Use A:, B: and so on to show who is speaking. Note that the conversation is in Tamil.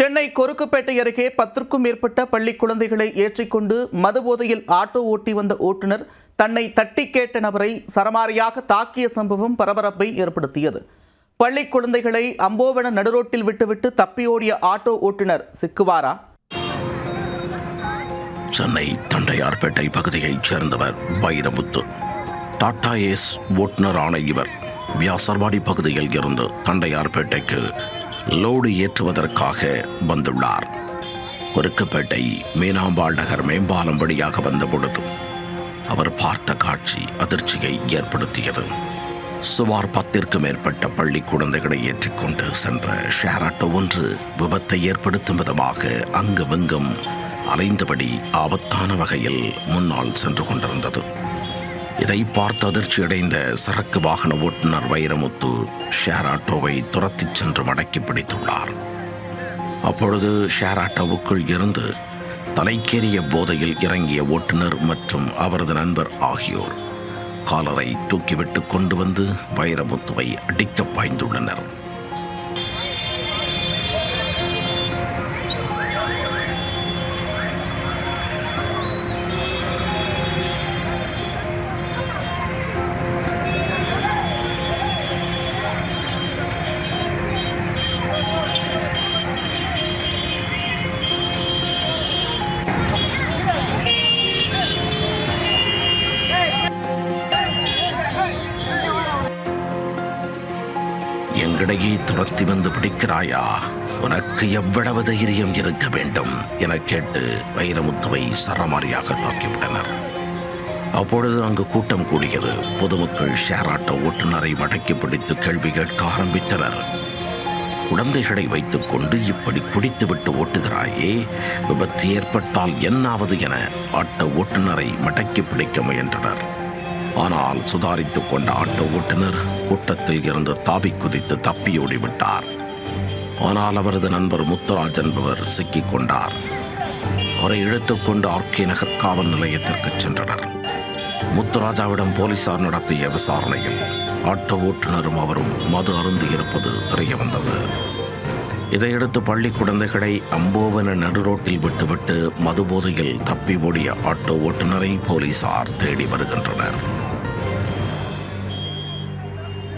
A: சென்னை கொருக்குப்பேட்டை அருகே 10க்கும் மேற்பட்ட பள்ளி குழந்தைகளை ஏற்றிக்கொண்டு மதுபோதையில் ஆட்டோ ஓட்டி வந்த ஓட்டுநர் தன்னை தட்டி கேட்ட நபரை சரமாரியாக தாக்கிய சம்பவம் பரபரப்பை ஏற்படுத்தியது. பள்ளி குழந்தைகளை அம்போவன நடுரோட்டில் விட்டுவிட்டு தப்பியோடிய ஆட்டோ ஓட்டுநர் சிக்குவாரா?
B: சென்னை தண்டையார்பேட்டை பகுதியைச் சேர்ந்தவர் வைரமுத்து. டாடா ஏஸ் ஓட்டுநரான இவர் வியாசர்வாடி பகுதியில் இருந்து தண்டையார்பேட்டைக்கு லோடு ஏற்றுவதற்காக வந்துள்ளார். கொருக்குப்பேட்டை மீனாம்பாள் நகர் மேம்பாலம் வழியாக வந்தபொழுது அவர் பார்த்த காட்சி அதிர்ச்சியை ஏற்படுத்தியது. சுமார் 10க்கும் மேற்பட்ட பள்ளி குழந்தைகளை ஏற்றிக்கொண்டு சென்ற ஷேர் ஆட்டோ ஒன்று விபத்தை ஏற்படுத்தும் விதமாக அங்குமிங்கும் அலைந்தபடி ஆபத்தான வகையில் முன்னால் சென்று கொண்டிருந்தது. இதை பார்த்து அதிர்ச்சியடைந்த சரக்கு வாகன ஓட்டுநர் வைரமுத்து ஷேர் ஆட்டோவை துரத்திச் சென்று மடக்கி பிடித்துள்ளார். அப்பொழுது ஷேர் ஆட்டோவுக்குள் இருந்து தலைக்கேறிய போதையில் இறங்கிய ஓட்டுநர் மற்றும் அவரது நண்பர் ஆகியோர் காலரை தூக்கிவிட்டு கொண்டு வந்து வைரமுத்துவை அடிக்க பாய்ந்துள்ளனர். எங்களிடையே துரத்தி வந்து பிடிக்கிறாயா? உனக்கு எவ்வளவு தைரியம் இருக்க வேண்டும் என கேட்டு வைரமுத்துவை சரமாரியாக தாக்கிவிட்டனர். அப்பொழுது அங்கு கூட்டம் கூடியது. பொதுமக்கள் ஷேர் ஆட்டோ ஓட்டுநரை மடக்கி பிடித்து கேள்வி கேட்க ஆரம்பித்தனர். குழந்தைகளை வைத்துக் கொண்டு இப்படி குடித்துவிட்டு ஓட்டுகிறாயே, விபத்து ஏற்பட்டால் என்னாவது என ஆட்டோ ஓட்டுநரை மடக்கி பிடிக்க முயன்றனர். ஆனால் சுதாரித்துக் கொண்ட ஆட்டோ ஓட்டுநர் கூட்டத்தில் இருந்து தாவி குதித்து தப்பியோடிவிட்டார். ஆனால் அவரது நண்பர் முத்துராஜ் என்பவர் சிக்கிக் கொண்டார். அவரை இழுத்துக்கொண்டு ஆர்கே நகர் காவல் நிலையத்திற்கு சென்றனர். முத்துராஜாவிடம் போலீசார் நடத்திய விசாரணையில் ஆட்டோ ஓட்டுநரும் அவரும் மது அருந்தி இருப்பது தெரிய வந்தது. இதையடுத்து பள்ளி குழந்தைகளை அம்போவன நடுரோட்டில் விட்டுவிட்டு மதுபோதையில் தப்பி ஓடிய ஆட்டோ ஓட்டுநரை போலீசார் தேடி வருகின்றனர்.